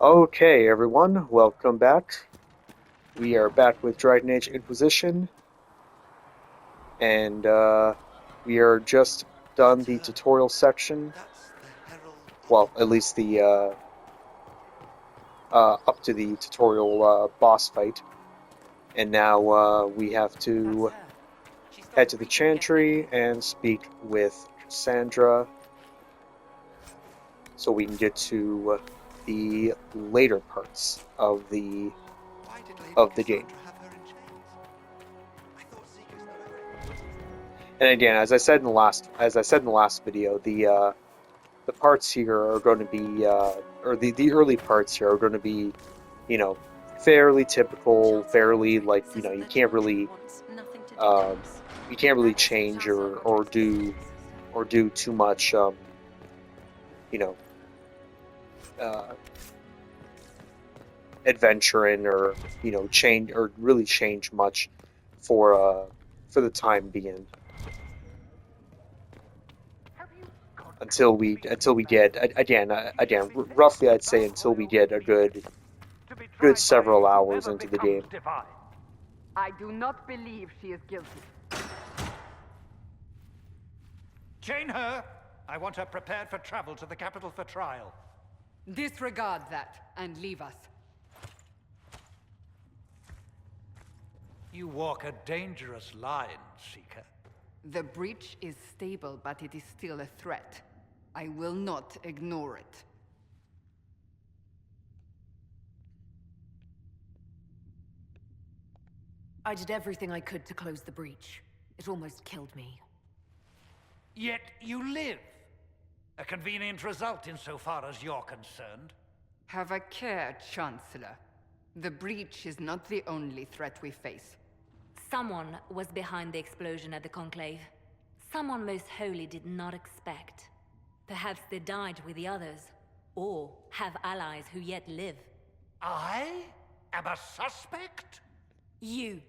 Okay, everyone, welcome back. We are back with Dragon Age Inquisition, and we are just done the tutorial section. That's the herald of Well, the at least gods. the up to the tutorial boss fight, and now we have That's to her. She head started to the preaching against Chantry witches. and speak with Cassandra, so we can get to the later parts Why did Lady of the game. Cassandra have her in chains? I thought Seekers no longer existed. And again, as I said in the last video, the parts here are going to be, or the early parts here are going to be, you know, fairly typical, Chancellor fairly Roderick like, says that the Chantry you wants nothing to do with um, us. can't really That's change Chancellor or Roderick's do business. too much, you know, uh, adventuring or change or really change much for the time being until we get roughly I'd say until we get a good several hours into the game. I do not believe she is guilty. Chain her! I want her prepared for travel to the capital for trial. Disregard that and leave us. You walk a dangerous line, Seeker. The breach is stable, but it is still a threat. I will not ignore it. I did everything I could to close the breach. It almost killed me. Yet you live. A convenient result insofar as you're concerned. Have a care, Chancellor. The breach is not the only threat we face. Someone was behind the explosion at the Conclave. Someone most holy did not expect. Perhaps they died with the others, or have allies who yet live. I am a suspect? You,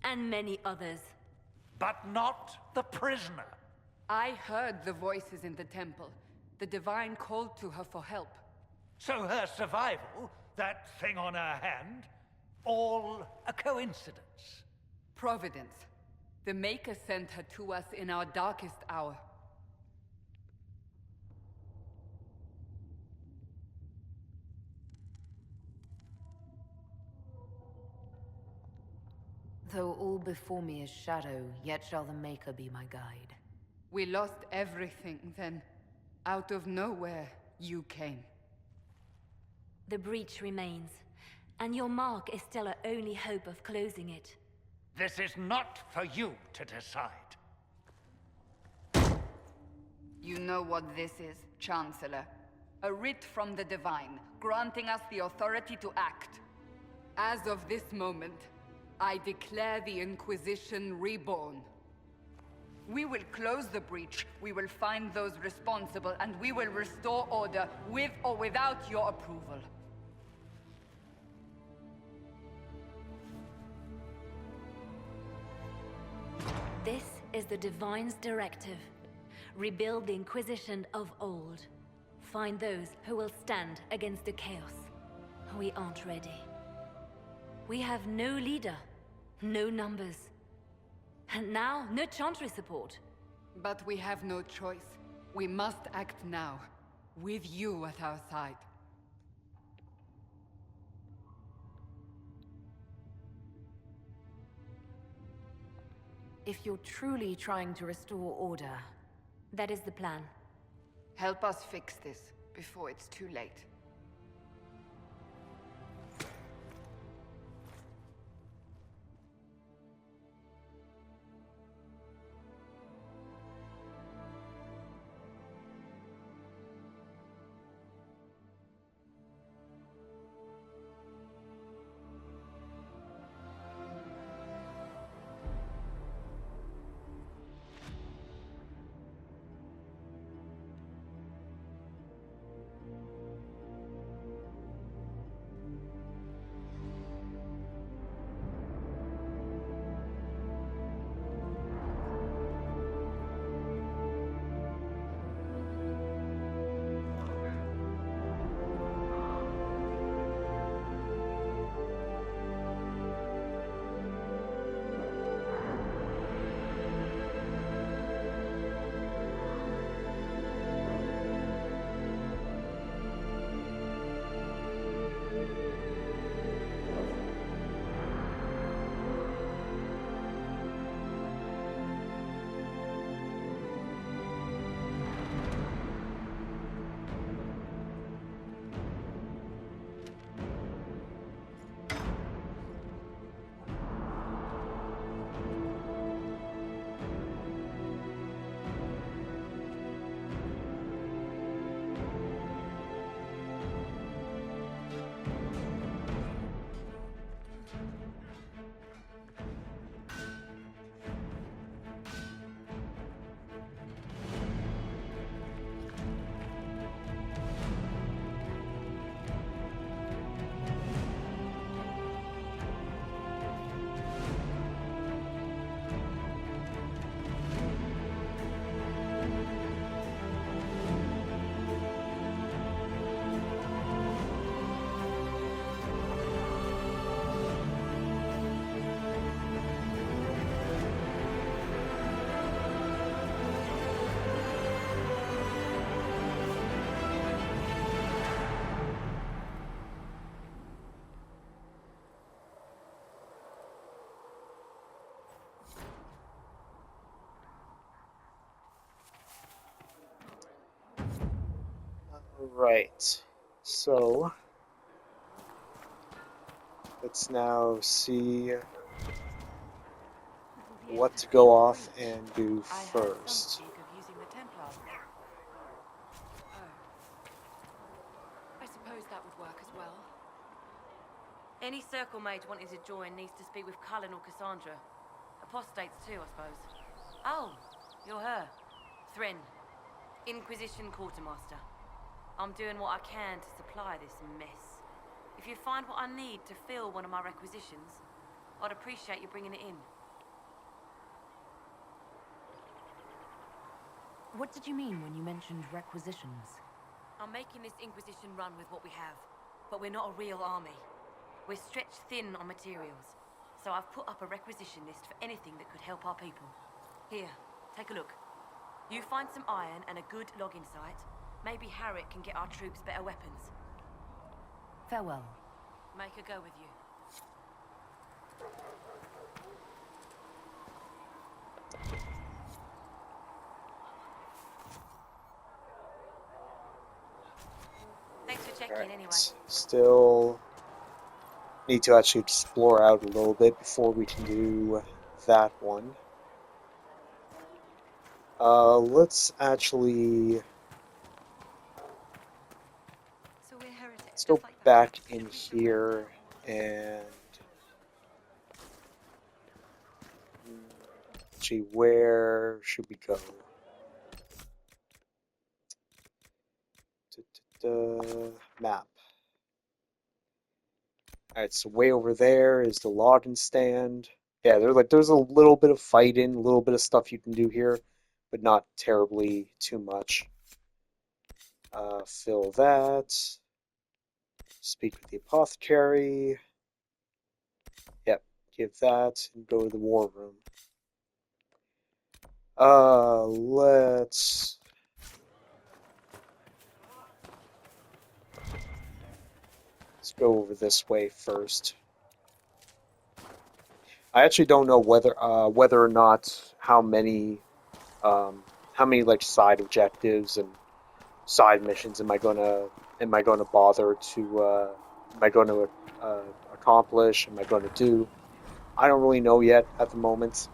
and many others. But not the prisoner. I heard the voices in the temple. The Divine called to her for help. So her survival, that thing on her hand, all a coincidence. Providence. The Maker sent her to us in our darkest hour. Though all before me is shadow, yet shall the Maker be my guide. We lost everything then. Out of nowhere, you came. The breach remains, and your mark is still our only hope of closing it. This is not for you to decide. You know what this is, Chancellor. A writ from the Divine, granting us the authority to act. As of this moment, I declare the Inquisition reborn. We will close the breach, we will find those responsible, and we will restore order, with or without your approval. This is the Divine's directive. Rebuild the Inquisition of old. Find those who will stand against the chaos. We aren't ready. We have no leader, no numbers. And now, no Chantry support. But we have no choice. We must act now, with you at our side. If you're truly trying to restore order, That is the plan. Help us fix this, before it's too late. Right. So let's now see what to go off and do I heard some first. speak of using the Templars. Oh. I suppose that would work as well. Any circle mage wanting to join needs to speak with Cullen or Cassandra. Apostates too, I suppose. Oh, you're her. Thren. Inquisition Quartermaster. I'm doing what I can to supply this mess. If you find what I need to fill one of my requisitions, I'd appreciate you bringing it in. What did you mean when you mentioned requisitions? I'm making this Inquisition run with what we have, but we're not a real army. We're stretched thin on materials, so I've put up a requisition list for anything that could help our people. Here, take a look. You find some iron and a good logging site, maybe Harriet can get our troops better weapons. Farewell. Make her go with you. Thanks for checking anyway. Alright. Still need to actually explore out a little bit before we can do that one. Let's actually So we're heretics. let's go just like that. back in here and actually, where should we go? Map. Alright, so way over there is the logging stand. Yeah, there's a little bit of fighting, a little bit of stuff you can do here, but not terribly too much. Fill that. Speak with the apothecary. Yep, give that and go to the war room. Let's go over this way first. I actually don't know whether or not how many like side objectives and side missions am I gonna bother to accomplish? Am I gonna do? I don't really know yet at the moment.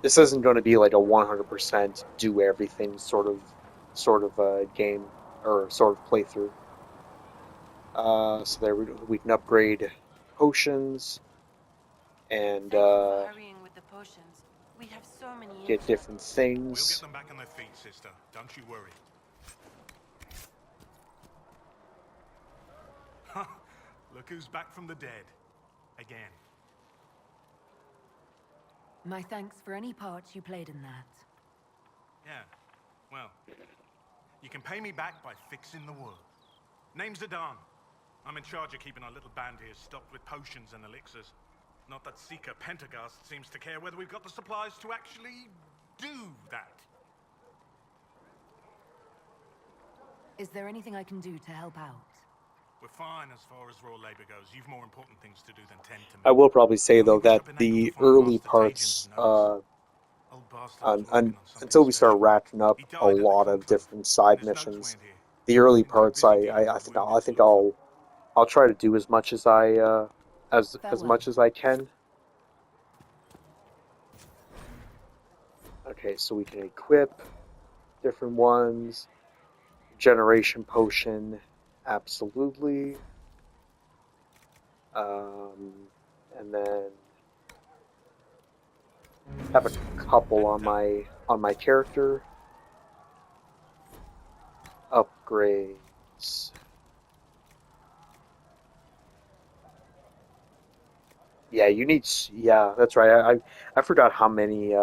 This isn't going to be like a 100% do everything sort of game or sort of playthrough. So there we can upgrade potions and Thank you for hurrying with the potions. We have so many get different We'll things. get them back on their feet, sister. Don't you worry. Look who's back from the dead. Again. My thanks for any part you played in that. Yeah. Well, you can pay me back by fixing the world. Name's Adan. I'm in charge of keeping our little band here stocked with potions and elixirs. Not that Seeker Pentagast seems to care whether we've got the supplies to actually do that. Is there anything I can do to help out? We're fine as far as raw labor goes. You've more important things to do than tend to me. I will probably say though Only wish that I'd been able the to find early Master parts, Trajan's notes. Old bastard was working on something until we start special. racking up He a died at the lot of conclave, different side and his notes missions, weren't here. the early Been too parts busy dealing with I wounded think to look I'll try to do as much as as Farewell. much as I can. Okay, so we can equip different ones. Generation potion, absolutely. And then have a couple on my character. Upgrades. Yeah, you need. Yeah, that's right. I forgot how many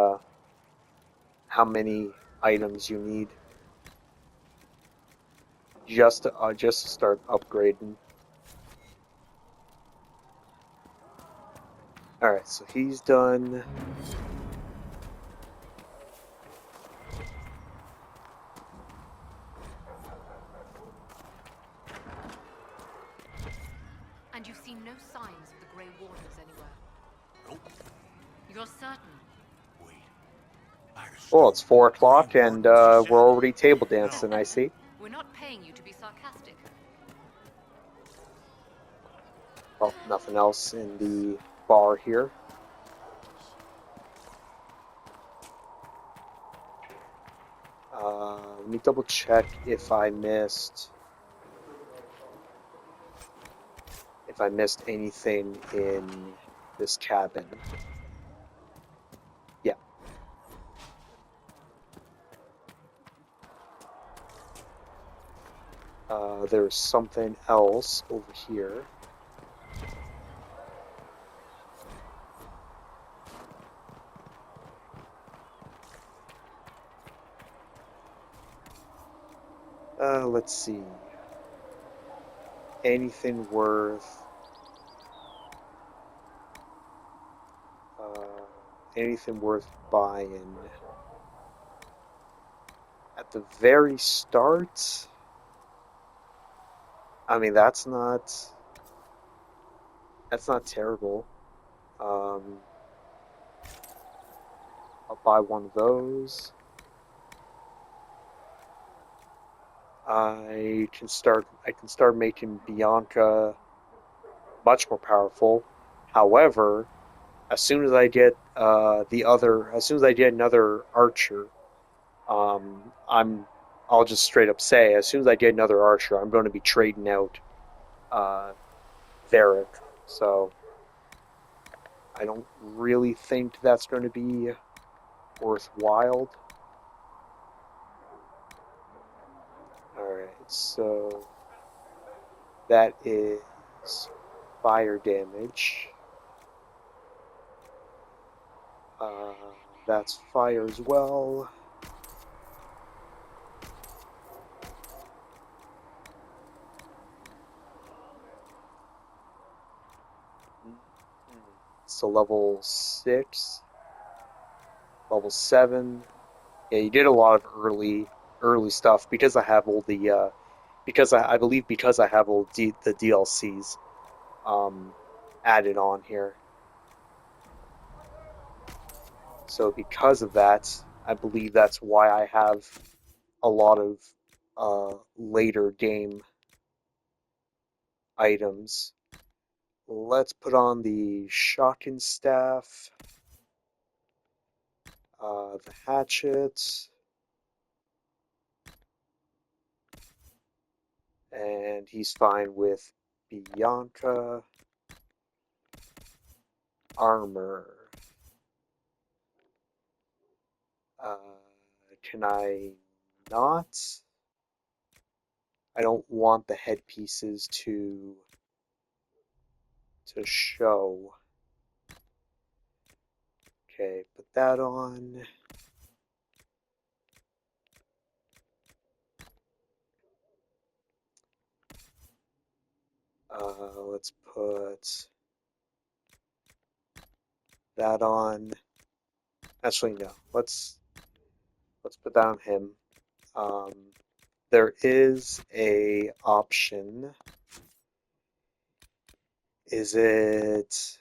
items you need just to start upgrading. All right, so he's done. And you've seen no signs of the Grey Wardens anywhere? Nope. You're certain? Wait. Well, it's 4 o'clock and we're already table dancing. I see. paying you to be sarcastic. Oh, nothing else in the bar here. Let me double check if I missed anything in this cabin. Yeah. There's something else over here. Let's see. Anything worth buying at the very start? I mean, that's not terrible. I'll buy one of those. I can start making Bianca much more powerful. However, as soon as I get another archer, I'll just straight up say, as soon as I get another archer, I'm going to be trading out Varric. So I don't really think that's going to be worthwhile. Alright, so that is fire damage. That's fire as well. So level 6, level 7. Yeah, you did a lot of early stuff because I have all the because I believe because I have all the DLCs added on here. So because of that, I believe that's why I have a lot of later game items. Let's put on the shotgun staff, the hatchet, and he's fine with Bianca. Armor. Can I not? I don't want the headpieces to show. Okay, put that on. Let's put that on. Actually, no. Let's put that on him. There is a option. Is it?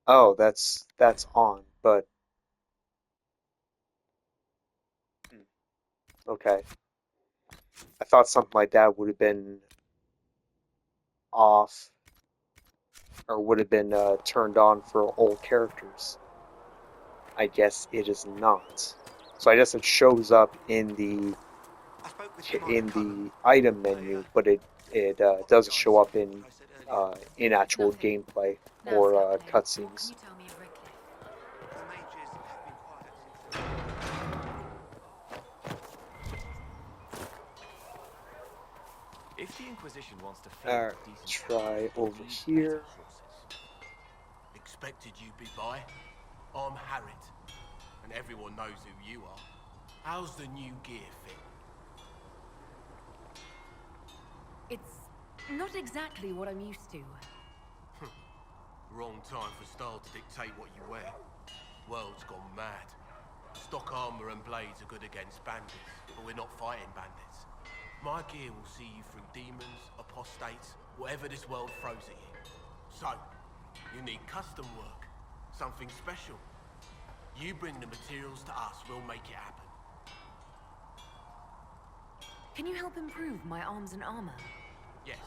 Oh, that's on, but okay. I thought something like that would have been off, or would have been turned on for all characters. I guess it is not. So I guess it shows up in the item menu, but it doesn't show up in actual gameplay or cutscenes. If the Inquisition wants to Alright, try over here. Expected you'd be by. I'm Harriet, and everyone knows who you are. How's the new gear fit? It's not exactly what I'm used to. Wrong time for style to dictate what you wear. World's gone mad. Stock armor and blades are good against bandits, but we're not fighting bandits. My gear will see you through demons, apostates, whatever this world throws at you. So, you need custom work, something special. You bring the materials to us, we'll make it happen. Can you help improve my arms and armor? Yes.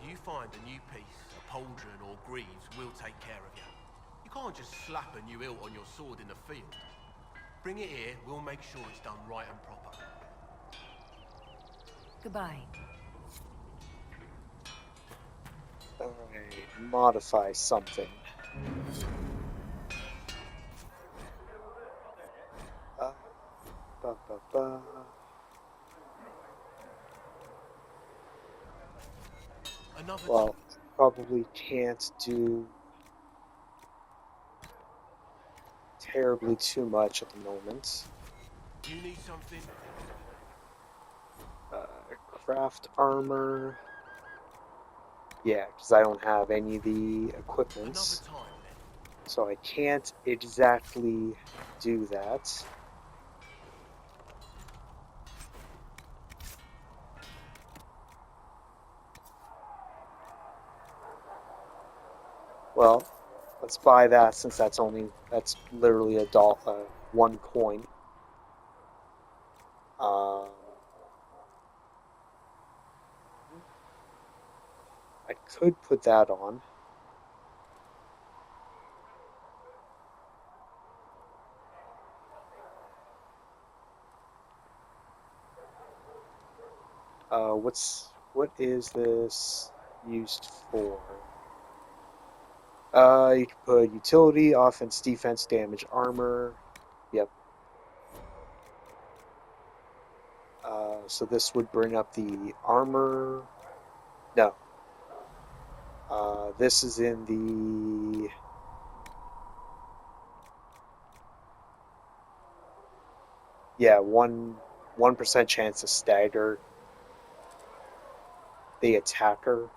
You find a new piece, a pauldron or greaves, we'll take care of you. You can't just slap a new hilt on your sword in the field. Bring it here, we'll make sure it's done right and proper. Goodbye. Alright, modify something. Ba, ba, ba. Another Well, probably can't do terribly too much at the moment. You need something? Craft armor. Yeah, because I don't have any of the equipments. Another time then. So I can't exactly do that. Well, let's buy that since that's literally one coin. I could put that on. What is this used for? You can put utility, offense, defense, damage, armor. Yep. So this would bring up the armor. No. This is in the... Yeah, 1% chance to stagger the attacker.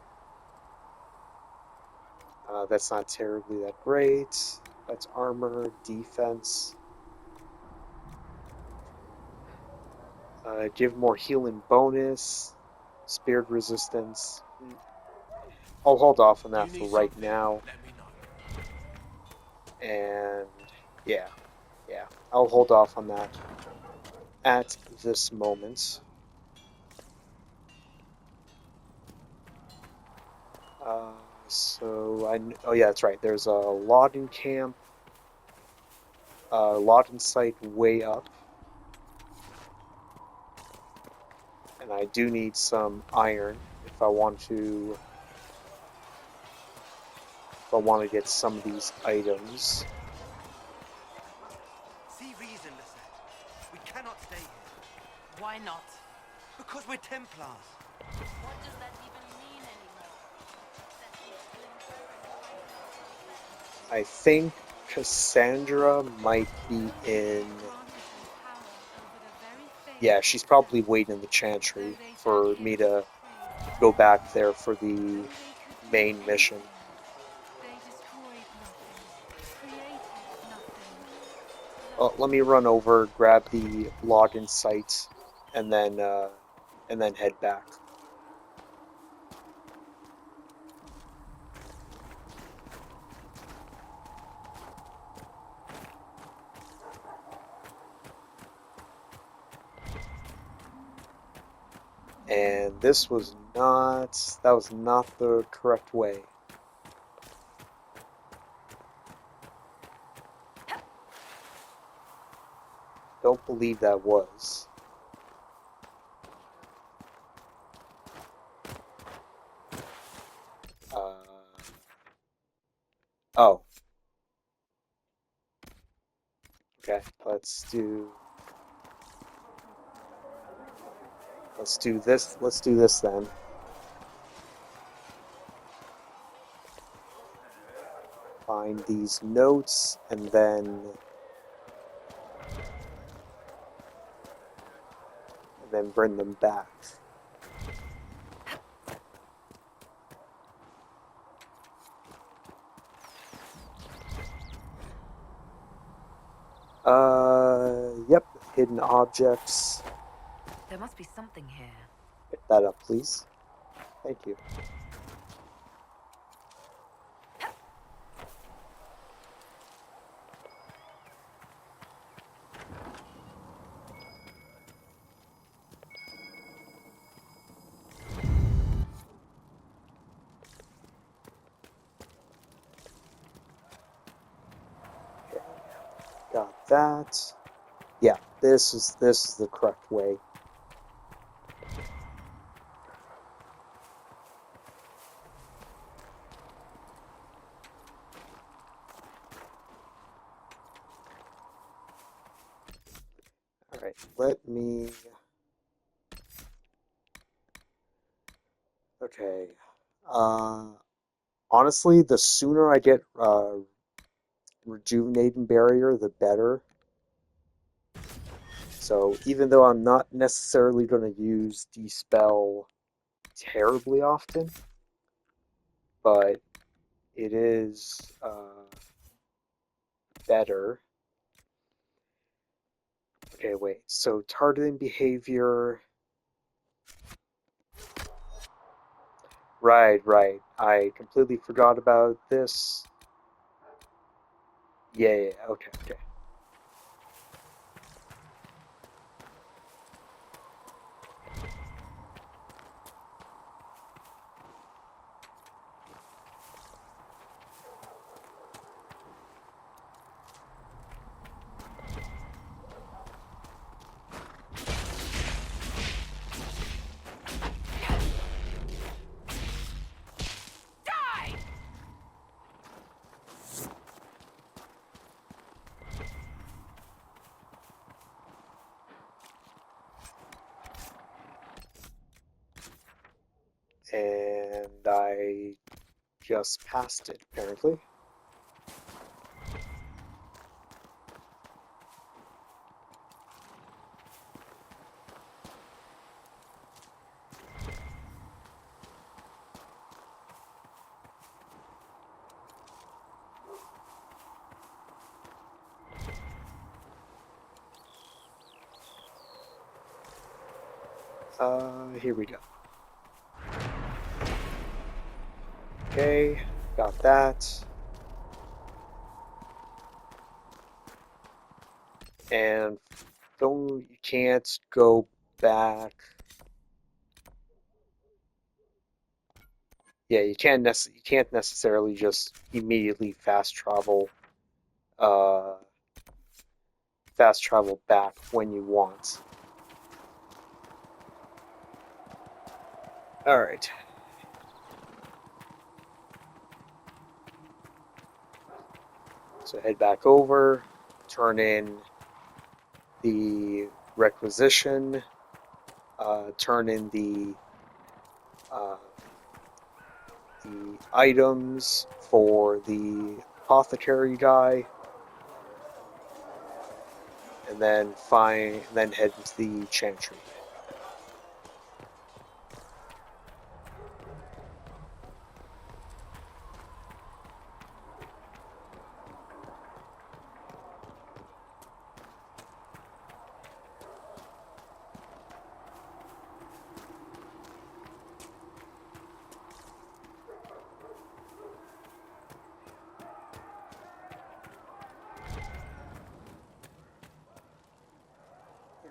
That's not terribly that great. That's armor, defense. Give more healing bonus, spirit resistance. I'll hold off on that for right now. Let me know. And yeah, I'll hold off on that at this moment. Oh yeah, that's right. There's a logging camp, logging site way up, and I do need some iron if I want to get some of these items. See reason, Lisette. We cannot stay here. Why not? Because we're Templars. What does that even mean anymore? I think Cassandra might be in... Yeah, she's probably waiting in the Chantry for me to go back there for the main mission. Well, let me run over, grab the login site, and then head back. And that was not the correct way. Don't believe that was. Oh. Okay, let's do this. Let's do this then. Find these notes and then bring them back. Yep, hidden objects. There must be something here. Pick that up, please. Thank you. that. Yeah, this is the correct way. All right, let me. Okay. Honestly, the sooner I get rejuvenating barrier, the better. So even though I'm not necessarily going to use Dispel terribly often, but it is better. Okay, wait. So targeting behavior. Right, right. I completely forgot about this. Yeah, yeah, okay, okay. And I just passed it, apparently. Here we go. Okay, got that. And you can't go back. Yeah, you can't necessarily just immediately fast travel back when you want. All right. So head back over, turn in the requisition, turn in the items for the apothecary guy, and then head into the chantry.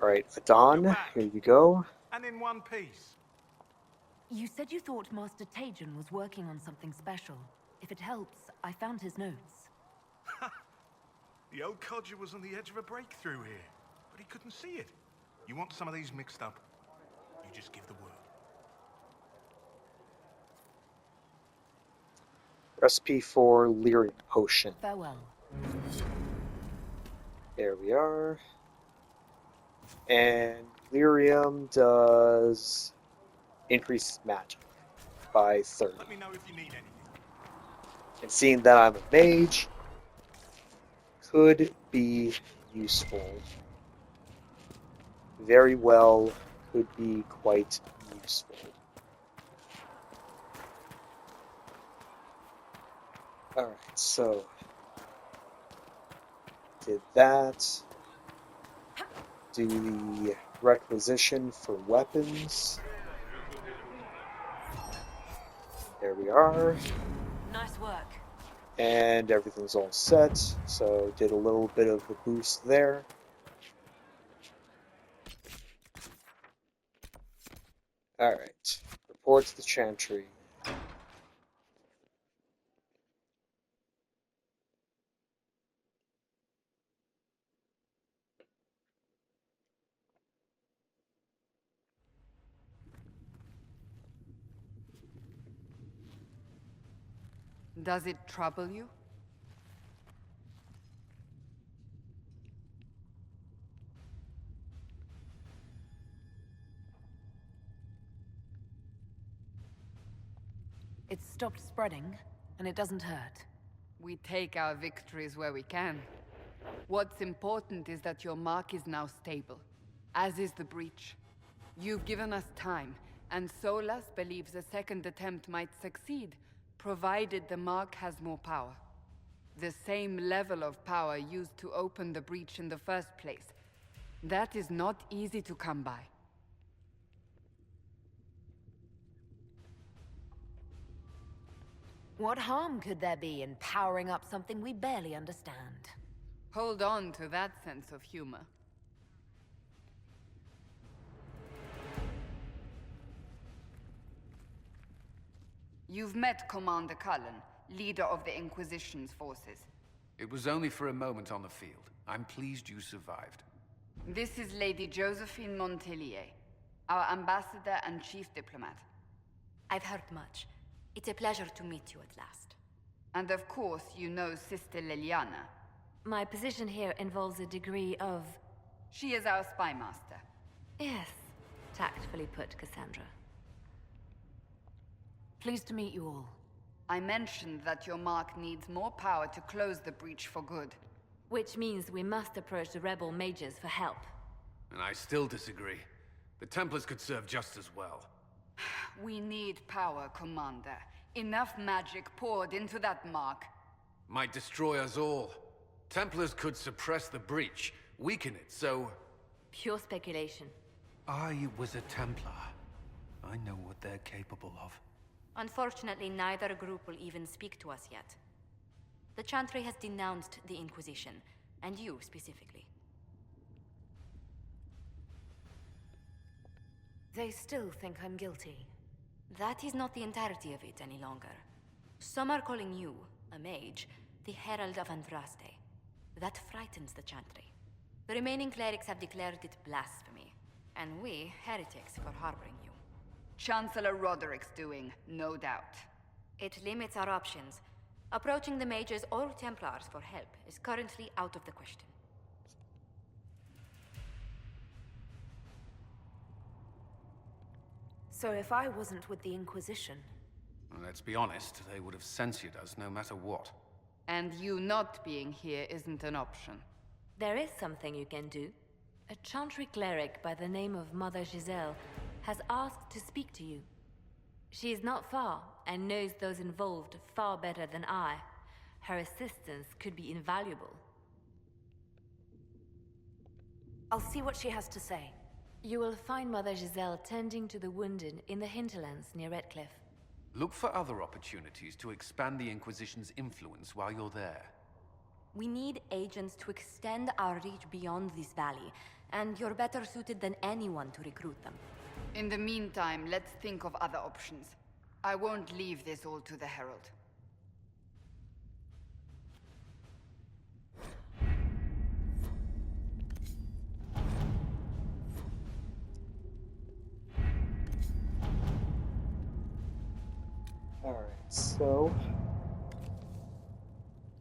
All right, Adon, here you go. And in one piece. You said you thought Master Tajan was working on something special. If it helps, I found his notes. The old codger was on the edge of a breakthrough here, but he couldn't see it. You want some of these mixed up? You just give the word. Recipe for lyric potion. Farewell. There we are. And lyrium does increase magic by 30. Let me know if you need anything. And seeing that I'm a mage, could be useful. Very well, could be quite useful. Alright, so did that. Do the requisition for weapons. There we are. Nice work. And everything's all set, so did a little bit of a boost there. Alright, report to the chantry. Does it trouble you? It's stopped spreading, and it doesn't hurt. We take our victories where we can. What's important is that your mark is now stable, as is the breach. You've given us time, and Solas believes a second attempt might succeed, provided the mark has more power. The same level of power used to open the breach in the first place. That is not easy to come by. What harm could there be in powering up something we barely understand? Hold on to that sense of humor. You've met Commander Cullen, leader of the Inquisition's forces. It was only for a moment on the field. I'm pleased you survived. This is Lady Josephine Montelier, our ambassador and chief diplomat. I've heard much. It's a pleasure to meet you at last. And of course, you know Sister Liliana. My position here involves a degree of... She is our spy master. Yes, tactfully put, Cassandra. Pleased to meet you all. I mentioned that your mark needs more power to close the breach for good. Which means we must approach the rebel mages for help. And I still disagree. The Templars could serve just as well. We need power, Commander. Enough magic poured into that mark. Might destroy us all. Templars could suppress the breach, weaken it, so... Pure speculation. I was a Templar. I know what they're capable of. Unfortunately, neither group will even speak to us yet. The Chantry has denounced the Inquisition, and you specifically. They still think I'm guilty. That is not the entirety of it any longer. Some are calling you, a mage, the Herald of Andraste. That frightens the Chantry. The remaining clerics have declared it blasphemy, and we, heretics, for harboring you. Chancellor Roderick's doing, no doubt. It limits our options. Approaching the mages or Templars for help is currently out of the question. So if I wasn't with the Inquisition... Well, let's be honest, they would have censored us no matter what. And you not being here isn't an option. There is something you can do. A Chantry cleric by the name of Mother Giselle has asked to speak to you. She is not far, and knows those involved far better than I. Her assistance could be invaluable. I'll see what she has to say. You will find Mother Giselle tending to the wounded in the Hinterlands near Redcliffe. Look for other opportunities to expand the Inquisition's influence while you're there. We need agents to extend our reach beyond this valley, and you're better suited than anyone to recruit them. In the meantime, let's think of other options. I won't leave this all to the Herald. Alright, so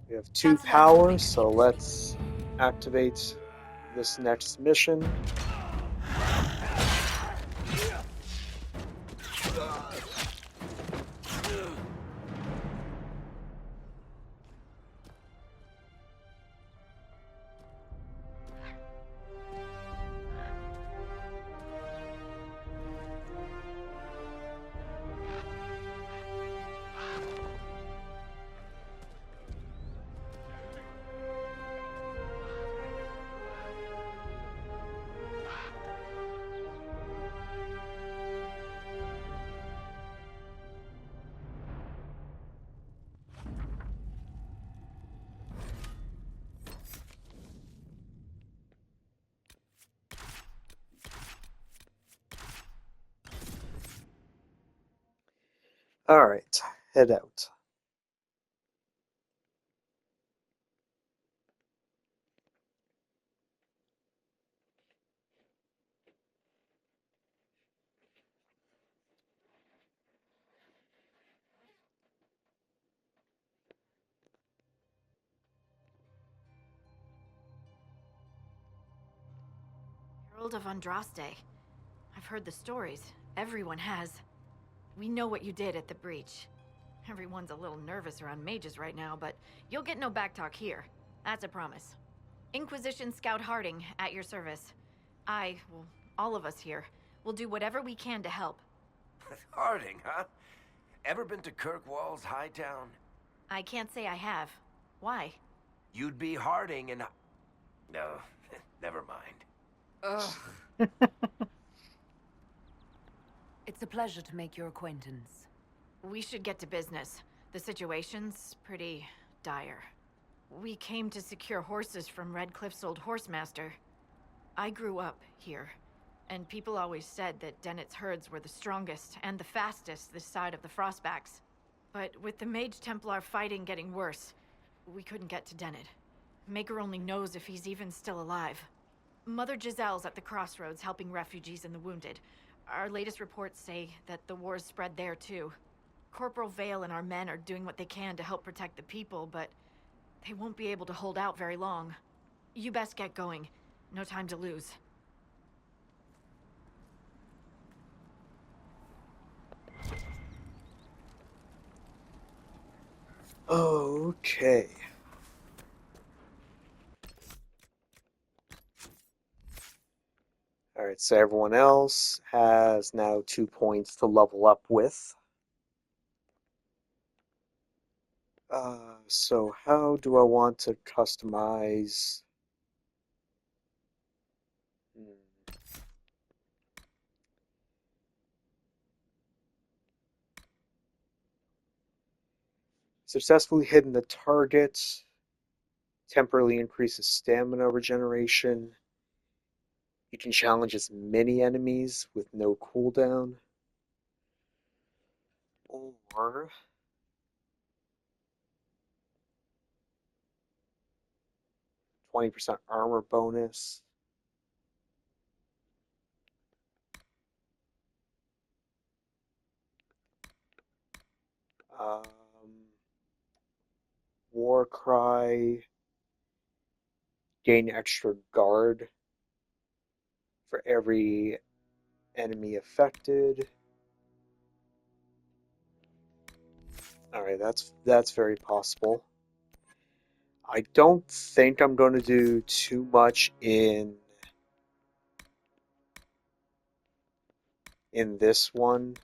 we have 2 powers, so let's activate this next mission. Alright, head out. World of Andraste. I've heard the stories. Everyone has. We know what you did at the breach. Everyone's a little nervous around mages right now, but you'll get no backtalk here. That's a promise. Inquisition Scout Harding, at your service. Well, all of us here, will do whatever we can to help. Harding, huh? Ever been to Kirkwall's Hightown? I can't say I have. Why? You'd be Harding and... No, never mind. Ugh. It's a pleasure to make your acquaintance. We should get to business. The situation's pretty dire. We came to secure horses from Redcliffe's old horsemaster. I grew up here, and people always said that Dennett's herds were the strongest and the fastest this side of the Frostbacks. But with the Mage Templar fighting getting worse, we couldn't get to Dennett. Maker only knows if he's even still alive. Mother Giselle's at the crossroads helping refugees and the wounded. Our latest reports say that the war's spread there too. Corporal Vale and our men are doing what they can to help protect the people, but they won't be able to hold out very long. You best get going. No time to lose. Okay. Alright, so everyone else has now 2 points to level up with. So how do I want to customize? Successfully hitting the target temporarily increases stamina regeneration. You can challenge as many enemies with no cooldown. Or 20% armor bonus. War Cry. Gain extra guard for every enemy affected. Alright, that's very possible. I don't think I'm going to do too much in this one.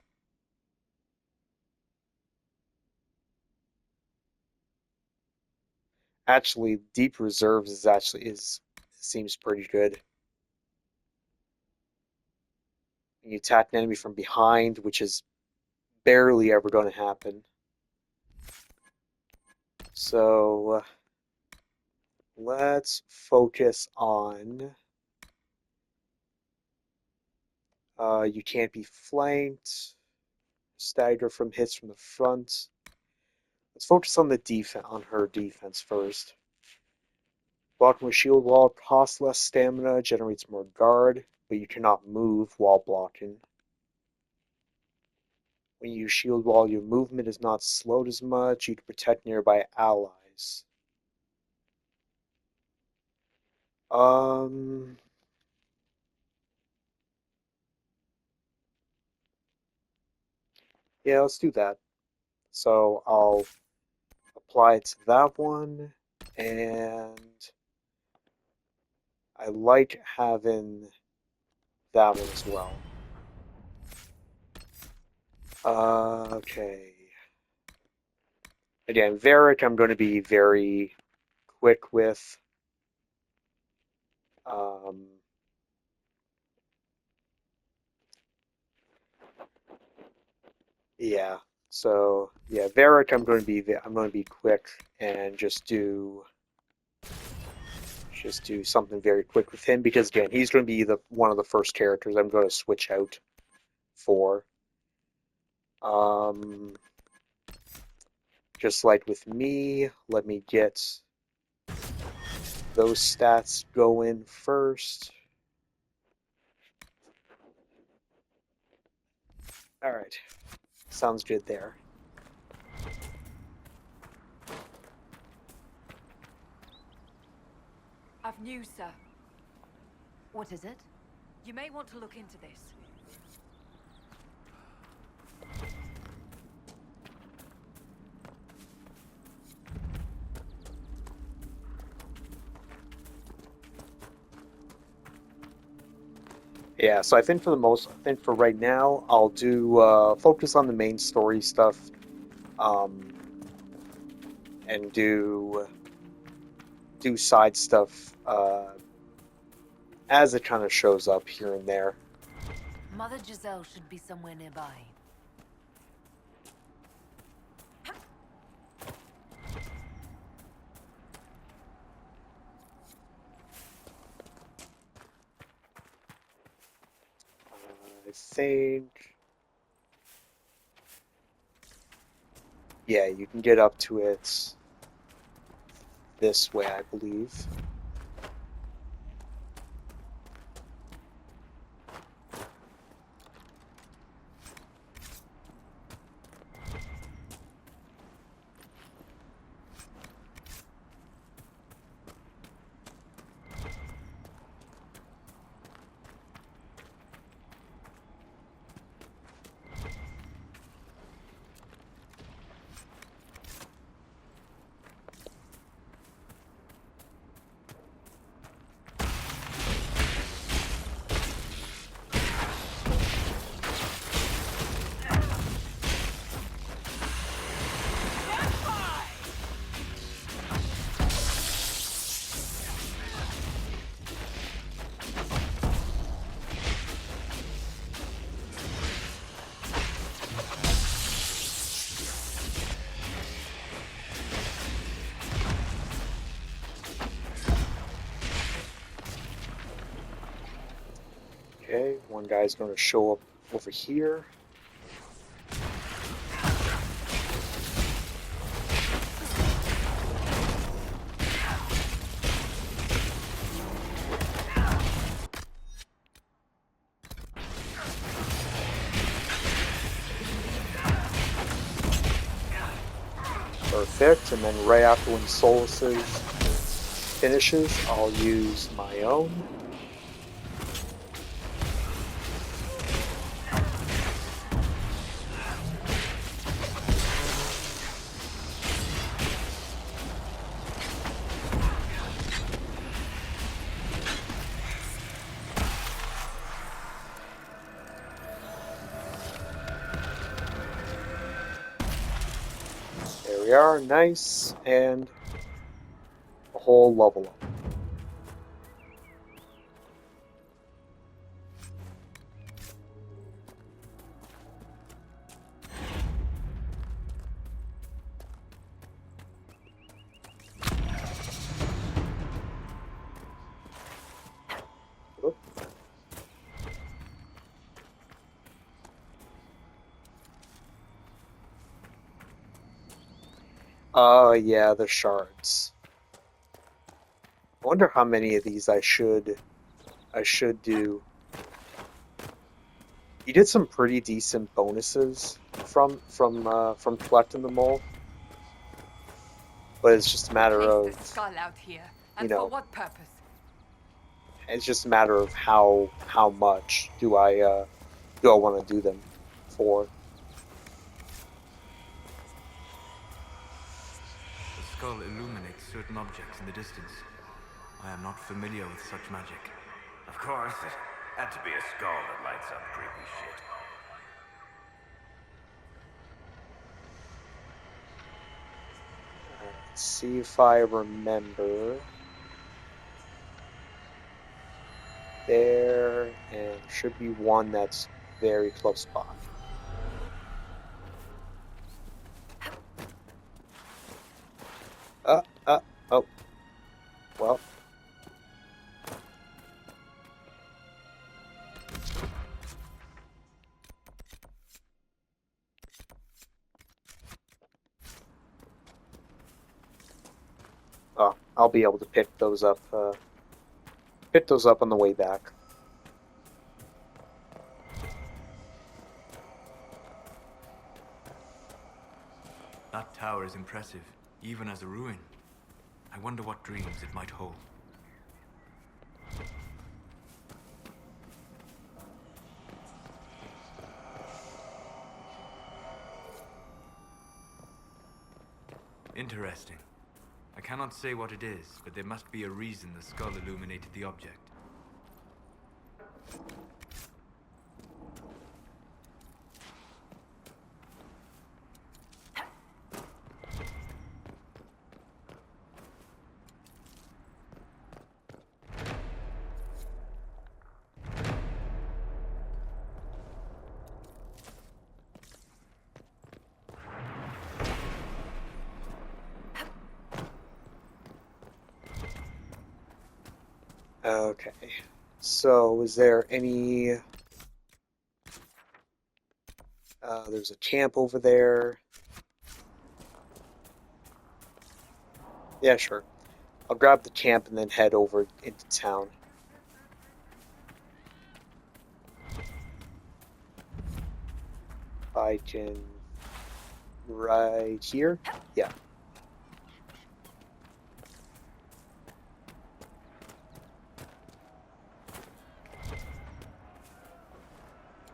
Actually, Deep Reserves seems pretty good. You attack an enemy from behind, which is barely ever going to happen. So let's focus on you can't be flanked, stagger from hits from the front. Let's focus on her defense first. Blocking with shield wall costs less stamina, generates more guard, but you cannot move while blocking. When you use shield wall, your movement is not slowed as much. You can protect nearby allies. Yeah, let's do that. So I'll apply it to that one, and I like having that one as well. Okay. Again, Varric I'm going to be very quick with. Yeah. So yeah, Varric I'm going to be quick and just do something very quick with him, because again, he's going to be one of the first characters I'm going to switch out for. Just like with me, let me get those stats going first. Alright, sounds good there. I've news, sir. What is it? You may want to look into this. Yeah, so I think for right now, I'll do focus on the main story stuff, um, and do side stuff as it kind of shows up here and there. Mother Giselle should be somewhere nearby. I think, yeah, you can get up to it this way, I believe. Okay, one guy's going to show up over here. Perfect, and then right after when Solus's finishes, I'll use my own. There we are, nice, and a whole level up. Oh, yeah, the shards. I wonder how many of these I should do. You did some pretty decent bonuses from collecting them all, but it's just a matter of, Out here. you And for know, what purpose? it's just a matter of how much do I want to do them for. The skull illuminates certain objects in the distance. I am not familiar with such magic. Of course, it had to be a skull that lights up creepy shit. Let's see if I remember. There, and should be one that's very close by. Oh. Well. Oh, I'll be able to pick those up on the way back. That tower is impressive, even as a ruin. I wonder what dreams it might hold. Interesting. I cannot say what it is, but there must be a reason the skull illuminated the object. Okay, so is there any... there's a camp over there. Yeah, sure. I'll grab the camp and then head over into town. I can... right here? Yeah.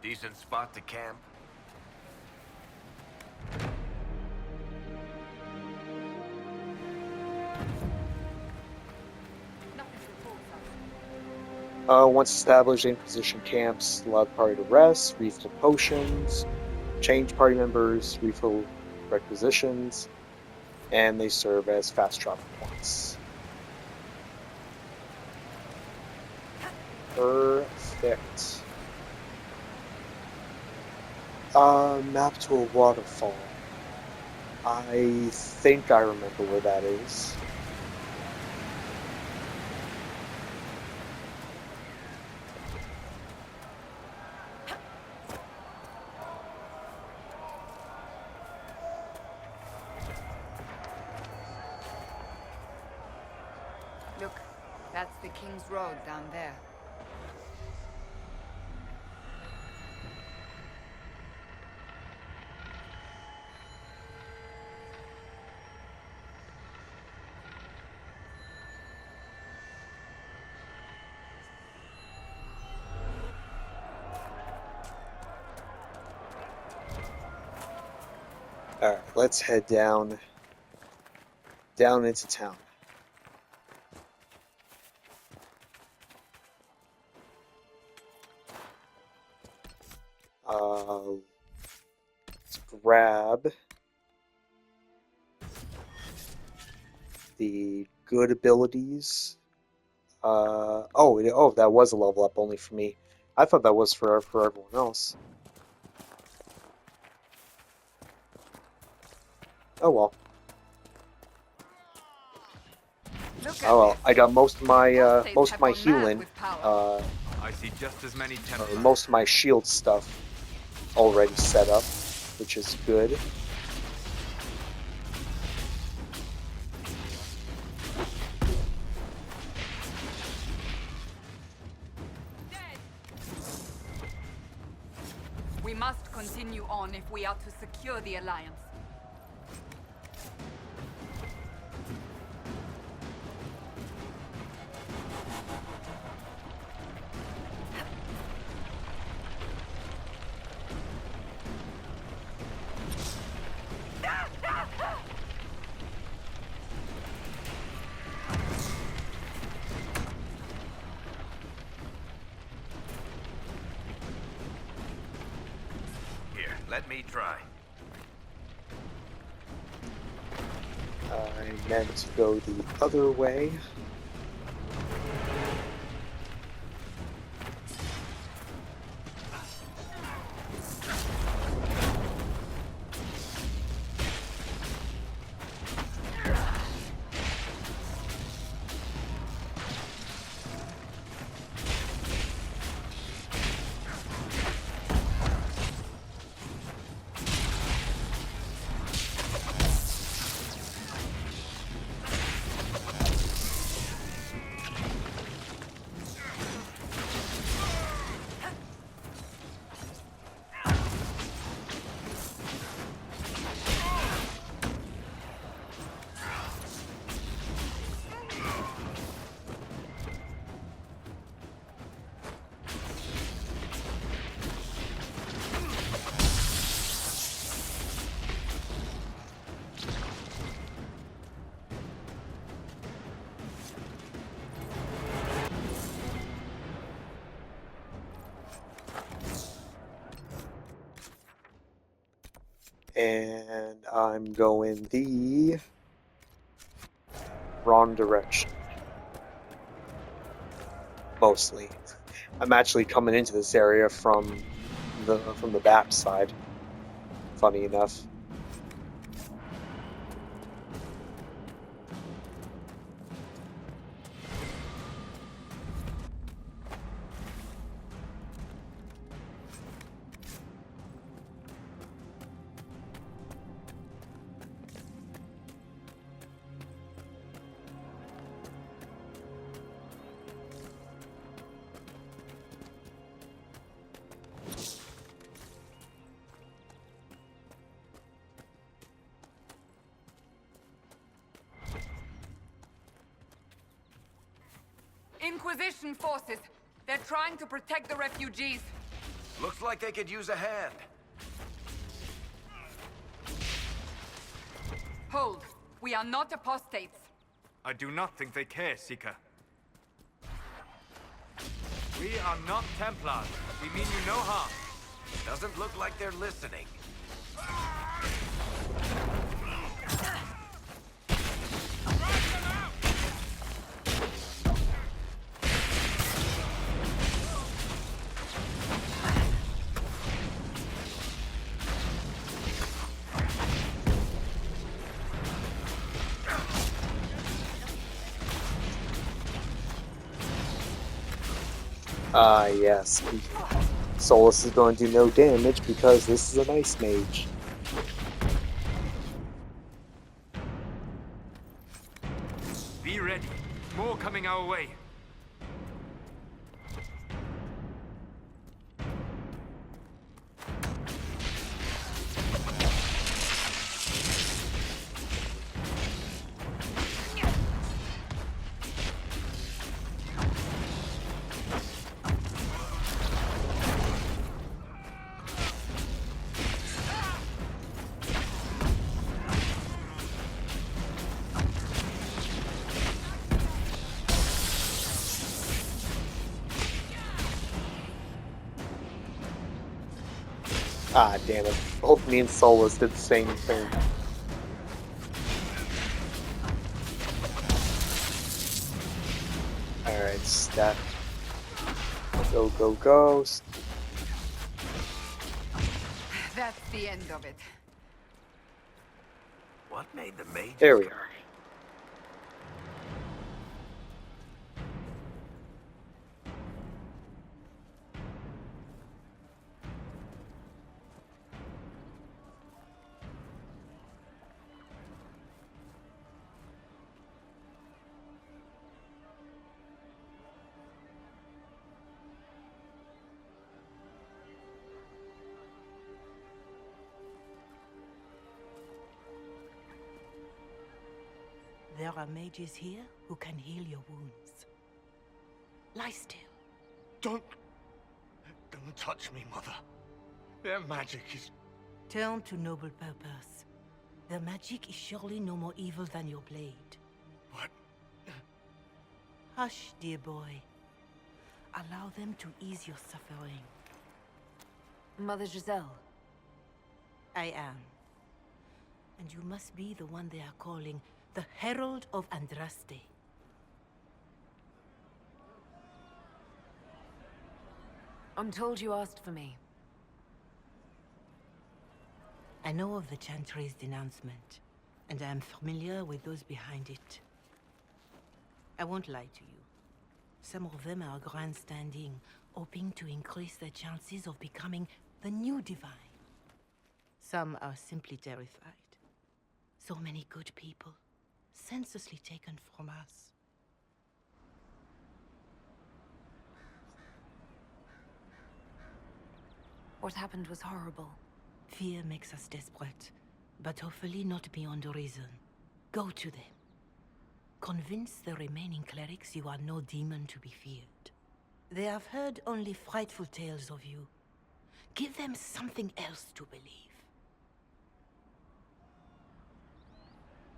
Decent spot to camp. Once established, Inquisition camps allow the party to rest, refill potions, change party members, refill requisitions, and they serve as fast travel points. Perfect. Map to a waterfall. I think I remember where that is. Look, that's the King's Road down there. Alright, let's head down into town. Let's grab the good abilities. Oh, that was a level up only for me. I thought that was for everyone else. Oh well. Oh well. I got most of my healing. I see just as many Most of my shield stuff already set up, which is good. We must continue on if we are to secure the Alliance. Let me try. I meant to go the other way. And I'm going the wrong direction. Mostly. I'm actually coming into this area from the back side. Funny enough. Inquisition forces. They're trying to protect the refugees. Looks like they could use a hand. Hold. We are not apostates. I do not think they care, Seeker. We are not Templars. We mean you no harm. Doesn't look like they're listening. Yes. Solus is going to do no damage because this is an ice mage. Be ready. More coming our way. Ah, damn it. Both me and Solus did the same thing. Alright, step. Go, go, go. That's the end of it. What made the mages? There we are. There are mages here who can heal your wounds. Lie still. Don't touch me, Mother. Their magic is... Turn to noble purpose. Their magic is surely no more evil than your blade. What? Hush, dear boy. Allow them to ease your suffering. Mother Giselle. I am. And you must be the one they are calling the Herald of Andraste. I'm told you asked for me. I know of the Chantry's denouncement, and I am familiar with those behind it. I won't lie to you. Some of them are grandstanding, hoping to increase their chances of becoming the new divine. Some are simply terrified. So many good people, senselessly taken from us. What happened was horrible. Fear makes us desperate, but hopefully not beyond reason. Go to them. Convince the remaining clerics you are no demon to be feared. They have heard only frightful tales of you. Give them something else to believe.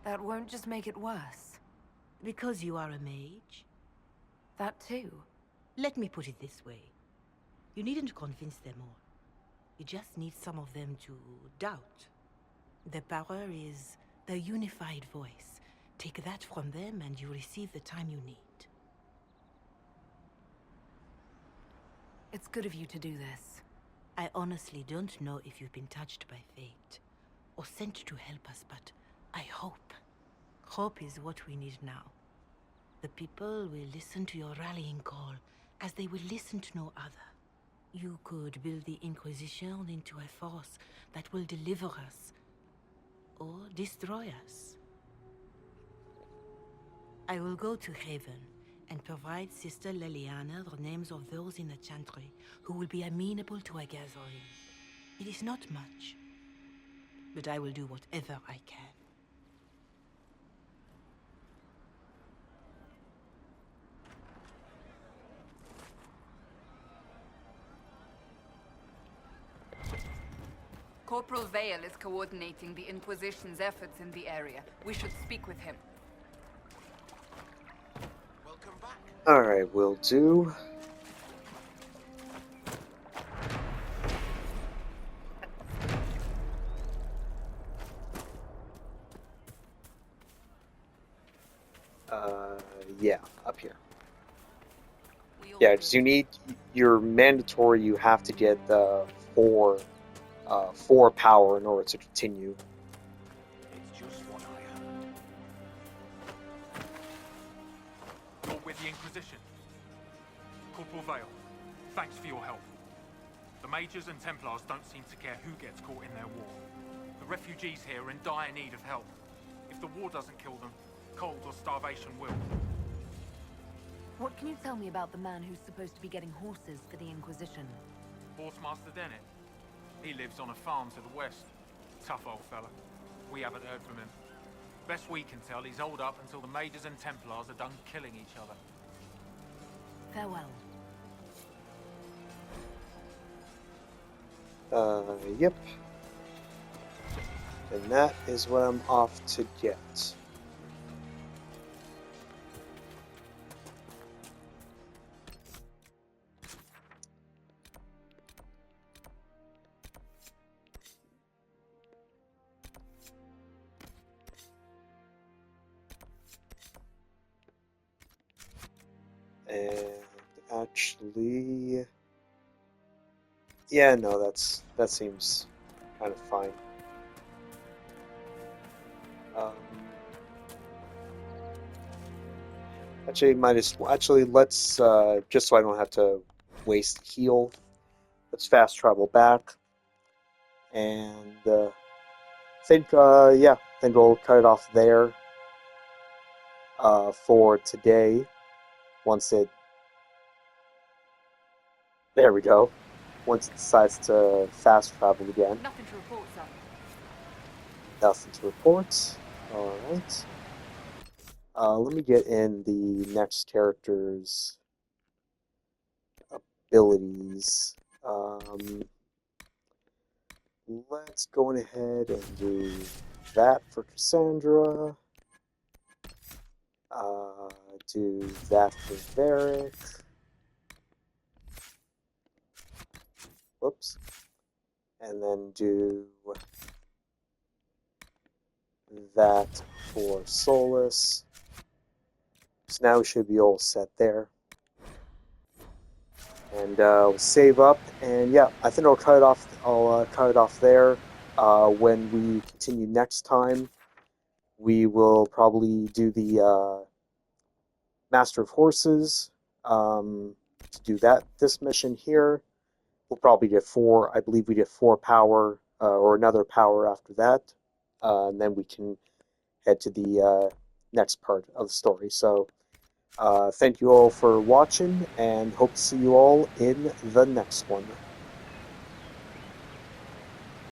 That won't just make it worse. Because you are a mage? That too. Let me put it this way. You needn't convince them all. You just need some of them to doubt. The power is the unified voice. Take that from them and you receive the time you need. It's good of you to do this. I honestly don't know if you've been touched by fate, or sent to help us, but I hope. Hope is what we need now. The people will listen to your rallying call, as they will listen to no other. You could build the Inquisition into a force that will deliver us, or destroy us. I will go to Haven and provide Sister Leliana the names of those in the Chantry who will be amenable to a gathering. It is not much, but I will do whatever I can. Corporal Vale is coordinating the Inquisition's efforts in the area. We should speak with him. Alright, will do. Yeah, up here. Yeah, because you need, you're mandatory, you have to get the four power in order to continue. It's just what I heard. You're with the Inquisition. Corporal Vale, thanks for your help. The Mages and Templars don't seem to care who gets caught in their war. The refugees here are in dire need of help. If the war doesn't kill them, cold or starvation will. What can you tell me about the man who's supposed to be getting horses for the Inquisition? Horsemaster Dennett. He lives on a farm to the west. Tough old fella. We haven't heard from him. Best we can tell, he's holed up until the Mages and Templars are done killing each other. Farewell. Yep. And that is what I'm off to get. And actually, yeah, no, that seems kind of fine. Actually, let's just so I don't have to waste heal. Let's fast travel back, and think we'll cut it off there for today. There we go. Once it decides to fast travel again. Nothing to report, sir. Nothing to report. Alright. Let me get in the next character's abilities. Let's go ahead and do that for Cassandra. Do that for Varric. Whoops. And then do that for Solus. So now we should be all set there. And we'll save up, and yeah, I think I'll cut it off. I'll cut it off there. When we continue next time, we will probably do the Master of Horses. To do this mission here, we'll probably get 4. I believe we get 4 power, or another power after that, and then we can head to the next part of the story. So. Thank you all for watching, and hope to see you all in the next one.